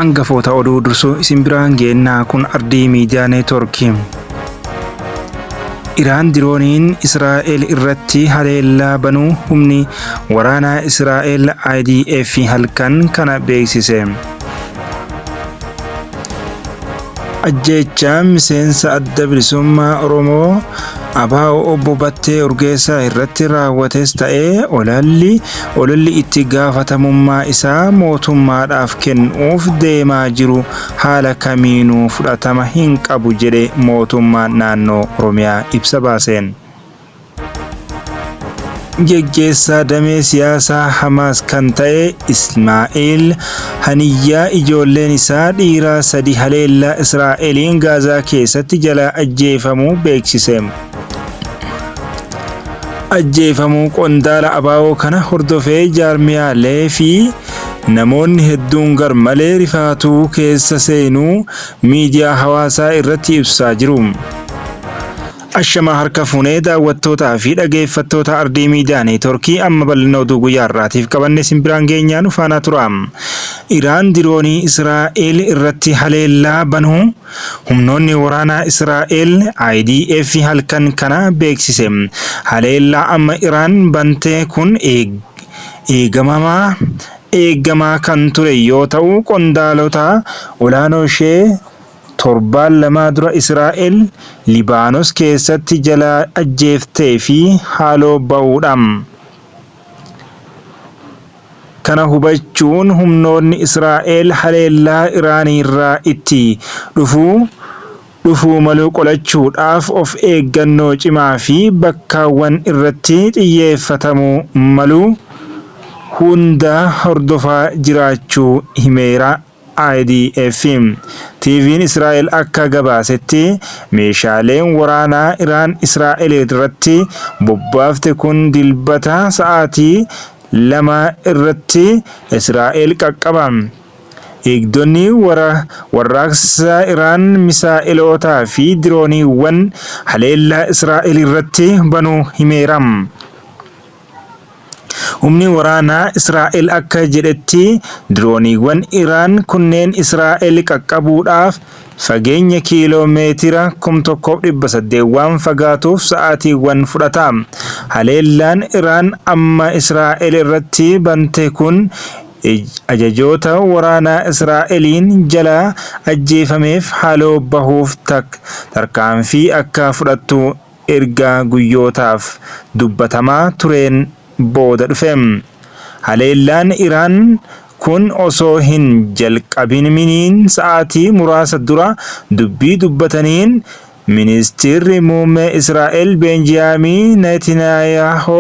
hangafoota oduu dursuu isin biraan geennaa kun ardii miidiyaa neetworkii. Iraan dirooniin Israa'el irratti haleellaa banuu humni waraanaa Israa'el IDF halkan kana beeksise. Ajjeechaa miseensa adda bilisummaa Oromoo ABO obbo Battee Urgeessaa irratti raawwates ta'ee ololli itti gaafatamummaa isaa mootummaadhaaf kennuuf deemaa jiru haala kamiinuu fudhatama hin qabu jedhe mootummaan naannoo Oromiyaa ibsa baaseen. Geggeessaa damee siyaasaa Hamaas kan ta'e Ismaa'eel Haniyyaa ijoolleen isaa dhiiraa 3 haleellaa Israa'eliin Gaazaa keessatti jala ajjeefamuu beeksise. Ajjeefamuu qondaala ABO kana hordofee jaarmiyaalee fi namoonni hedduun garmalee rifaatuu keessa seenuu miidiyaa hawaasaa irratti ibsaa jiru. Ashama harka fuunee daawwattootaa fi dhageeffattoota ardii miidiyaa neetworkii amma bal'ina oduu guyyaa irraatiif qabanne isin biraan geenyaan ufaanaa tura. Iraan diroonii Israa'el irratti haleellaa banuu humnoonni waraanaa Israa'el IDF halkan kana beeksise. Haleellaa amma Iraan bantee kun eegamaa kan ture yoo ta'u qondaalota olaanoo ishee 7 dura Israa'el Libaanos keessatti jala ajjeeftee fi haaloo ba'uudha. Kana hubachuun humnoonni Israa'el haleellaa Iraanirraa itti dhufuu malu qolachuudhaaf of eeggannoo cimaa fi bakkaawwan irratti xiyyeeffatamuu malu hunda hordofaa jiraachuu himeera. IDF TV'n Israa'el akka gabaasetti meeshaaleen waraanaa Iraan Israa'el irratti bobbaafte kun dilbata sa'aatii 2 irratti Israa'el qaqqaba. Eegdonni warraaqsa Iraan misaa'iloota fi dirooniiwwan haleellaa Israa'el irratti banuu himeera. Humni waraanaa Israa'el akka jedhetti dirooniiwwan Iraan kunneen Israa'el qaqqabuudhaaf fageenya kiiloomeetira 1,800 waan fagaatuuf sa'aatiiwwan fudhata. Haleellaan Iraan amma Israa'el irratti bante kun ajajoota waraanaa Israa'eliin jala ajjeefameef haaloo bahuuf tarkaanfii akka fudhattu erga guyyootaaf dubbatamaa tureen booda dhufe. Haleellaan Iraan kun osoo hin jalqabiniin sa'aatii muraasa dura dubbii dubbataniin ministeerri muummee Israa'el Benjamin Netanyahu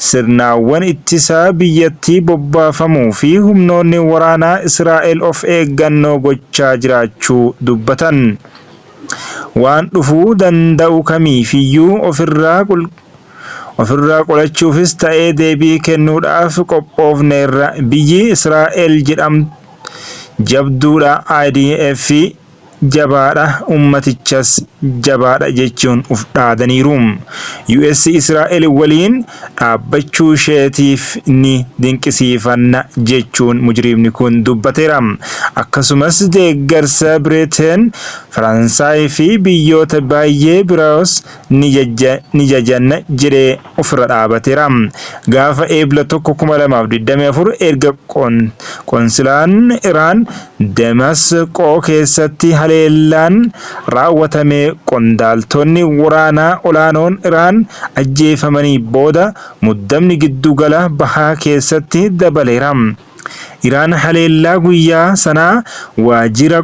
sirnaawwan ittisaa biyyattii bobbaafamuu fi humnoonni waraanaa Israa'el of eeggannoo gochaa jiraachuu dubbatan. Waan dhufuu danda'u kamiifiyyuu ofirraa qolachuufis ta'ee deebii kennuudhaaf qophoofneerra. Biyyi Israa'el jabduudha. IDF jabaadha. Ummatichas jabaadha jechuun uf dhaadaniiru. US Israa'el waliin dhaabbachuu isheetiif ni dinqisiifanna jechuun mujriimni kun dubbateera. Akkasumas deeggarsa Britain, Faransaay fi biyyoota baay'ee biroos ni jajanna jedhee ofirra dhaabateera. Gaafa eebla 2024 erga konsilaan Iraan Damasqoo keessatti haleellaan raawwatame qondaaltonni waraanaa olaanoon Iraan ajjeefamanii booda muddamni giddugala bahaa keessatti dabaleera. Iraan haleellaa guyyaa sanaa waajjira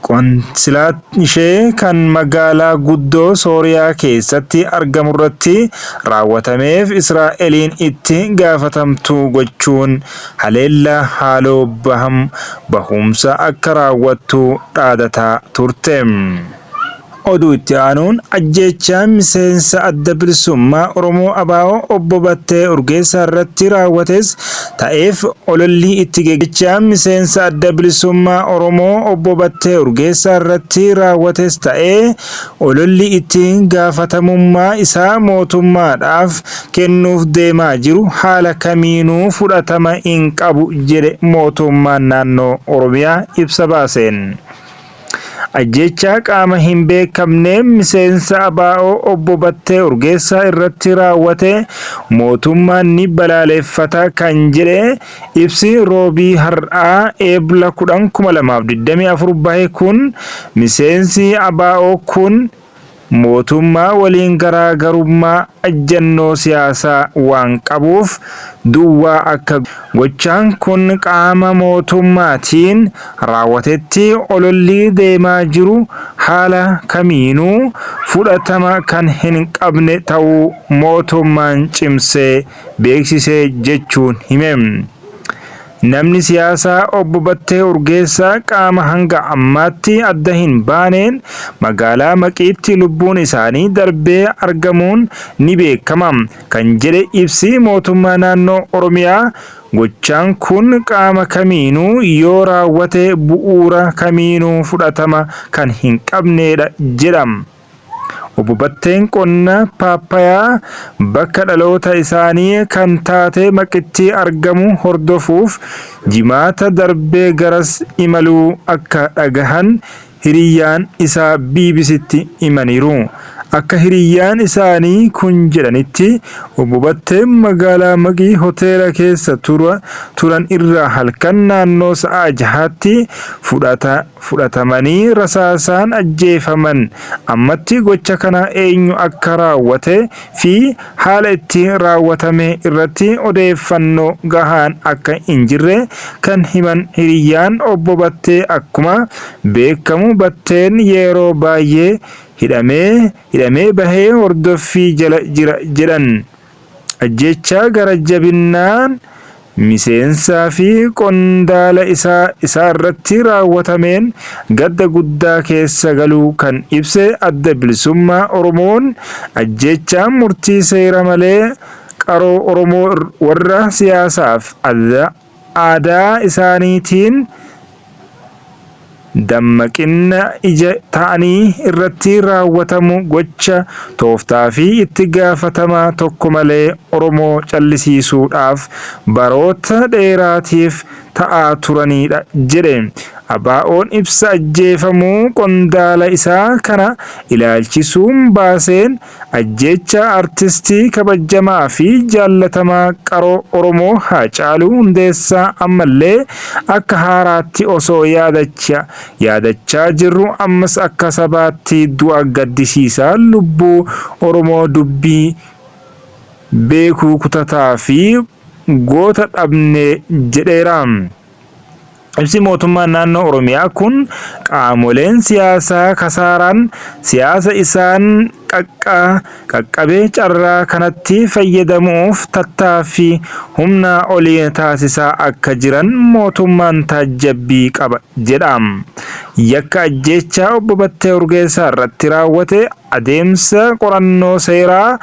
konsilaat ishee kan magaalaa guddoo Sooriyaa keessatti argamurratti raawwatameef Israa'eliin itti gaafatamtuu gochuun haleellaa haaloo bahumsa akka raawwattu dhaadataa turte. Oduu itti aanuun ajjeechaa miseensa adda bilisummaa Oromoo ABO obbo Battee Urgeessaa irratti raawwates ta'eef ololli itti geggeechaa miseensa adda bilisummaa Oromoo obbo Battee Urgeessaa irratti raawwates ta'ee ololli itti gaafatamummaa isaa mootummaadhaaf kennuuf deemaa jiru haala kamiinuu fudhatama hin qabu jedhe mootummaan naannoo Oromiyaa ibsa baaseen. Ajjeechaa qaama hin beekamne miseensa ABO obbo Battee Urgeessaa irratti raawwate mootummaan ni balaaleffata kan jedhe ibsi roobii har'aa eebla 10/2024 bahe kun miseensi ABO kun mootummaa waliin garaagarummaa ajjannoo siyaasaa waan qabuuf duwwaa akka gochaan kun qaama mootummaatiin raawwatetti ololli deemaa jiru haala kamiinuu fudhatama kan hin qabne ta'uu mootummaan cimsee beeksisee jechuun hime. Namni siyaasaa obbo Battee Urgeessaa qaama hanga ammaatti adda hin baaneen magaalaa Maqiitti lubbuun isaanii darbee argamuun ni beekama kan jedhe ibsi mootummaa naannoo Oromiyaa. Gochaan kun qaama kamiinuu yoo raawwate bu'uura kamiinuu fudhatama kan hin qabnedha jedhama. Obbo Batteen qonna paappayaa bakka dhaloota isaanii kan taate Maqiitti argamu hordofuuf jimaata darbee garas imaluu akka dhagahan hiriyyaan isaa BBCtti himaniiru. Akka hiriyyaan isaanii kun jedhanitti obbo Batteen magaalaa Maqii hoteela keessa turan irraa halkan naannoo sa'a 6tti fudhatamanii rasaasaan ajjeefaman. Ammatti gocha kana eenyu akka raawwate fi haala itti raawwatame irratti odeeffannoo gahaan akka hin jirre kan himan hiriyyaan obbo Battee akkuma beekamu Batteen yeroo baay'ee hidhamee bahee hordoffii jala jira jedhan. Ajjeechaa gara jabinnaan miseensaa fi qondaala isaa irratti raawwatameen gadda guddaa keessa galuu kan ibse adda bilisummaa Oromoon ajjeechaa murtii seera malee qaroo Oromoo warra siyaasaaf aadaa isaaniitiin dammaqina ija ta'anii irratti raawwatamu gocha tooftaa fi itti gaafatamaa tokko malee Oromoo callisiisuudhaaf baroota dheeraatiif ta'aa turanidha jedhe. ABO'n ibsa ajjeefamuu qondaala isaa kana ilaalchisuun baaseen ajjeecha artistii kabajamaa fi jaallatamaa qaroo Oromoo Haacaaluu Hundeessaa ammallee akka haaraatti osoo yaadachaa jirru ammas akka sabaatti du'a gaddisiisaa lubbuu Oromoo dubbii beekuu kutataa fi goota dhabne jedheera. Ibsi mootummaa naannoo Oromiyaa kun qaamoleen siyaasaa kasaaraan siyaasa isaan qaqqabee carraa kanatti fayyadamuuf tattaaffii humna olii taasisaa akka jiran mootummaan taajjabbii qaba jedham. Yakka ajjeechaa obbo Battee Urgeessaa irratti raawwate adeemsa qorannoo seeraa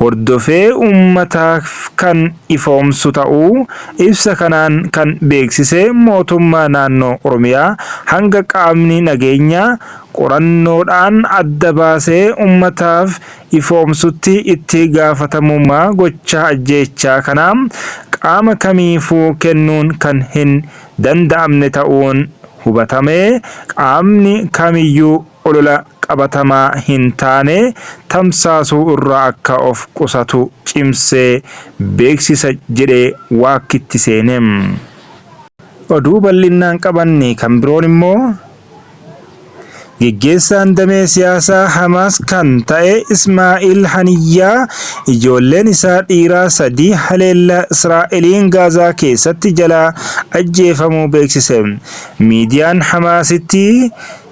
hordofee uummataaf kan ifoomsu ta'uu ibsa kanaan kan beeksise mootummaa naannoo Oromiyaa hanga qaamni nageenyaa qorannoodhaan adda baasee uummataaf ifoomsutti itti gaafatamummaa gochaa ajjeechaa kanaa qaama kamiifuu kennuun kan hin danda'amne ta'uun hubatamee qaamni kamiyyuu olola qabatamaa hin taane tamsaasuu irraa akka of qusatu cimsee beeksisa jedhee waakitti seene. Oduu bal'inaan qabanne kan biroon immoo Geggeessaan damee siyaasaa Hamaas kan ta'e Ismaa'il Haniyyaa ijoolleen isaa dhiiraa 3 haleellaa Israa'eliin Gaazaa keessatti jalaa ajjeefamuu beeksise. Miidiyaan Hamaasitti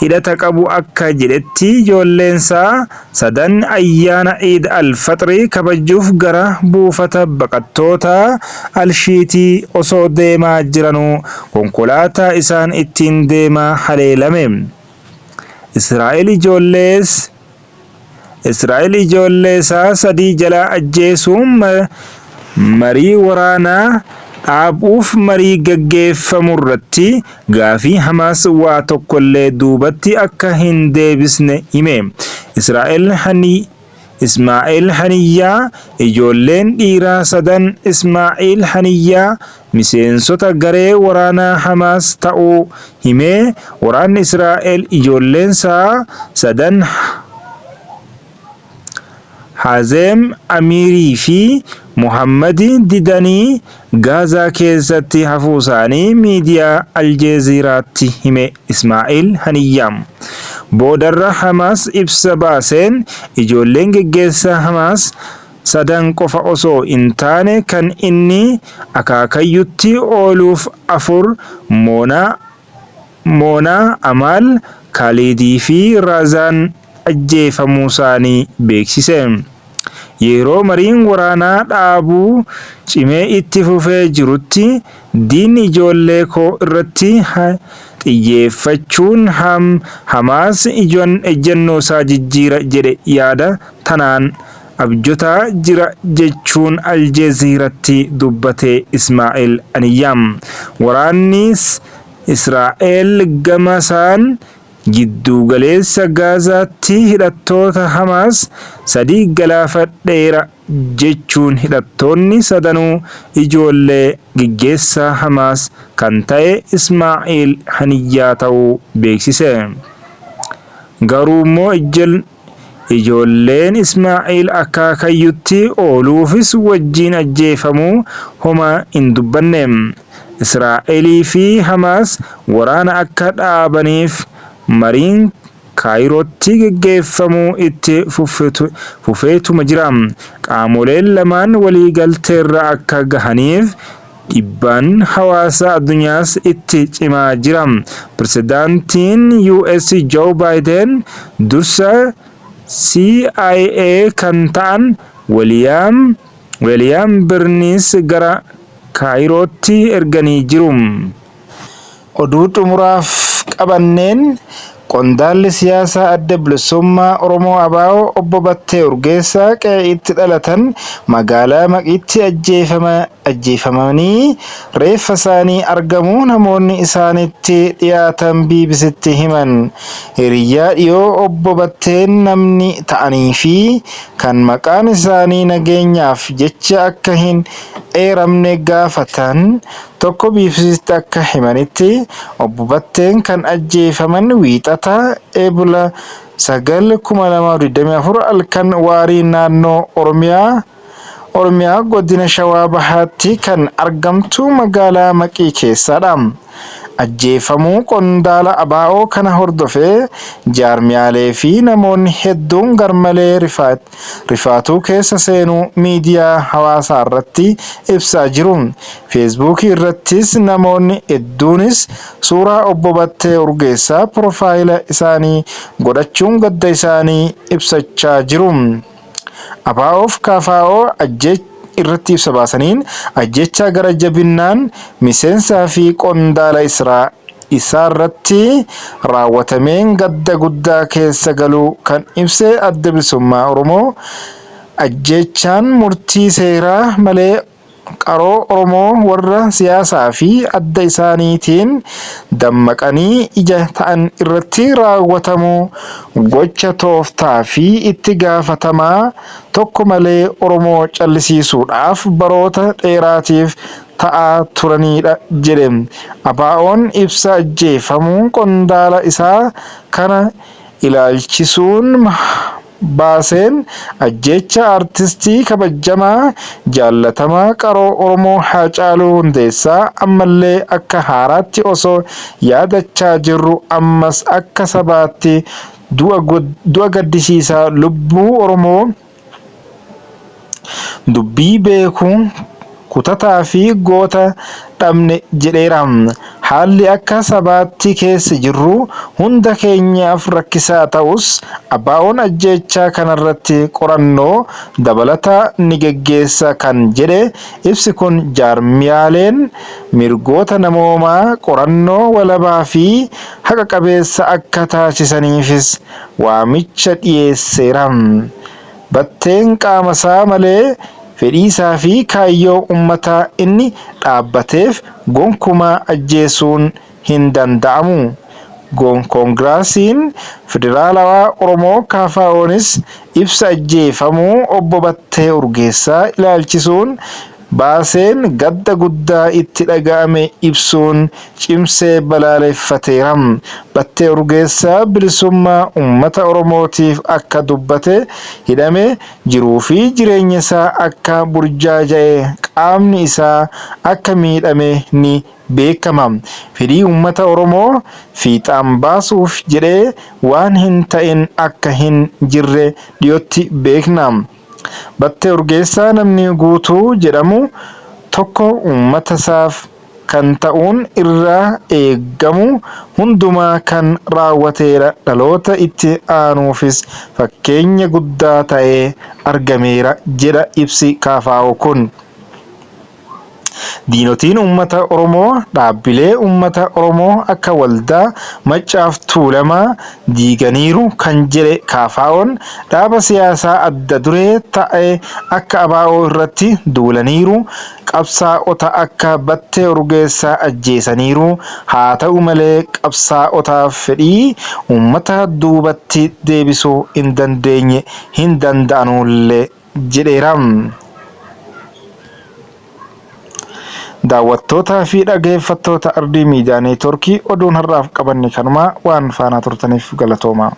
hidhata qabu akka jedhetti ijoolleen isaa 3 ayyaana Eid al-Fixrii kabajuuf gara buufata baqattoota Al-Shiitii osoo deemaa jiranuu konkolaataa isaan ittiin deemaa haleelame. Israa'el ijoollee isaa sadii jala ajjeesuun marii waraanaa dhaabuuf marii gaggeeffamu irratti gaafii Hamaas waa tokkollee duubatti akka hin deebisne hime. Ismaa'eel Haniyyaa ijoolleen dhiiraa sadan Ismaa'eel Haniyyaa miseensota garee waraanaa Hamaas ta'uu himee waraanni Israa'el ijoolleen isaa sadan Hazeem Amiirii fi Muhammad didanii Gaazaa keessatti hafuu isaanii miidiyaa Aljeeziraatti hime. Ismaa'eel Haniyyaa boodarra Hamaas ibsa baaseen ijoolleen geggeessaa Hamaas sadan qofa osoo hin taane kan inni akaakayyutti ooluuf afur Moonaa Amaal Kaalidii fi Raazaan ajjeefamuu isaanii beeksise. Yeroo mariin waraanaa dhaabuu cimee itti fufee jirutti diinni ijoollee koo irratti xiyyeeffachuun Hamaas ejjennoo isaa jijjiira jedhe yaada tanaan abjotaa jira jechuun Aljeeziratti dubbate Ismaa'eel Haniyyaa. Waraanni Israa'el gama isaan giddugaleessa Gaazaatti hidhattoota Hamaas sadii galaafadheera jechuun hidhattoonni sadanuu ijoollee geggeessaa Hamaas kan ta'e Ismaa'eel Haniyyaa ta'uu beeksise. Garuummoo ijoolleen Ismaa'eel akaakayyutti ooluufis wajjin ajjeefamuu homa hin dubbanne. Israa'elii fi Hamaas waraana akka dhaabaniif mariin Kaayirootti gaggeeffamuu itti fufeetuma jira. Qaamoleen lamaan waliigalteerra akka gahaniif dhiibbaan hawaasa addunyaas itti cimaa jira. Pirezidaantiin US Joe Biden dursa CIA kan ta'an William Burns gara Kaayirootti erganii jiru. Oduu xumuraaf qabanneen qondaalli siyaasaa adda bilisummaa Oromoo ABO obbo Battee Urgeessaa qe'ee itti dhalatan magaalaa Maqiitti ajjeefamanii reeffa isaanii argamuu namoonni isaanitti dhiyaatan BBCtti himan. Hiriyaa dhiyoo obbo Batteen namni ta'anii fi kan maqaan isaanii nageenyaaf jecha akka hin eeramne gaafatan tokko BBCtti akka himanitti obbo Batteen kan ajjeefaman wiixata Eebila 9/2024 halkan waarii naannoo Oromiyaa godina Shawaa Bahaatti kan argamtu magaalaa Maqii keessadha. Ajjeefamuu qondaala ABO kana hordofee jaarmiyaalee fi namoonni hedduun garmalee rifaatuu keessa seenuu miidiyaa hawaasaa irratti ibsaa jiru. Feesbuukii irrattis namoonni hedduunis suuraa obbo Battee Urgeessaa piroofaayila isaanii godhachuun gadda isaanii ibsachaa jiru. ABOf KFO irratti ibsa baasaniin ajjechaa gara jabinnaan miseensaa fi qondaala isaarratti raawwatameen gadda guddaa keessa galuu kan ibse adda bilisummaa Oromoo ajjechaan murtii seeraa malee qaroo Oromoo warra siyaasaa fi adda isaaniitiin dammaqanii ija ta'an irratti raawwatamu gocha tooftaa fi itti gaafatamaa tokko malee Oromoo callisiisuudhaaf baroota dheeraatiif ta'aa turanidha jedhe. ABO'n ibsa ajjeefamuu qondaala isaa kana ilaalchisuun baaseen ajjecha artistii kabajamaa jaallatamaa qaroo Oromoo Haacaaluu Hundeessaa ammallee akka haaraatti osoo yaadachaa jirru ammas akka sabaatti du'a gaddisiisaa lubbuu Oromoo dubbii beekuu kutataa fi goota dhabne jedheera. Haalli akka sabaatti keessa jirru hunda keenyaaf rakkisaa ta'us ABO'n ajjeechaa kanarratti qorannoo dabalataa ni geggeessa kan jedhe ibsi kun jaarmiyaaleen mirgoota namoomaa qorannoo walabaa fi haqa qabeessa akka taasisaniifis waamicha dhiyeesseera. Batteen qaamasaa malee fedhiisaa fi kaayyoo uummataa inni dhaabbateef gonkumaa ajjeesuun hin danda'amu. Koongiraasiin Federaalawaa Oromoo KFO'nis ibsa ajjeefamuu obbo Battee Urgeessaa ilaalchisuun baaseen gadda guddaa itti dhaga'ame ibsuun cimsee balaaleffateera. Battee Urgeessaa bilisummaa uummata Oromootiif akka dubbate hidhamee jiruu fi jireenya isaa akka burjaaja'e qaamni isaa akka miidhame ni beekama. Fedhii uummata Oromoo fiixaan baasuuf jedhee waan hin ta'in akka hin jirre dhiyootti beekna. Battee Urgeessaa namni guutuu jedhamu tokko uummata isaaf kan ta'uun irraa eegamu hundumaa kan raawwateera. Dhaloota itti aanuufis fakkeenya guddaa ta'ee argameera jedha ibsi KFO kun. Diinotiin uummata Oromoo dhaabbilee uummata Oromoo akka waldaa Maccaaf Tuulamaa diiganiiru kan jedhe KFO'n dhaaba siyaasaa adda duree ta'e akka ABO irratti duulaniiru, qabsaa'ota akka Battee Urgeessaa ajjeesaniiru. Haa ta'u malee qabsaa'otaaf fedhii uummata duubatti deebisuu hin danda'anullee jedheera. Daawwattootaa fi dhaggeeffattoota Ardii Miidiyaa Neetwoorkii oduun har'aaf qabanne kanumaa waan faana turtaniif galatoomaa.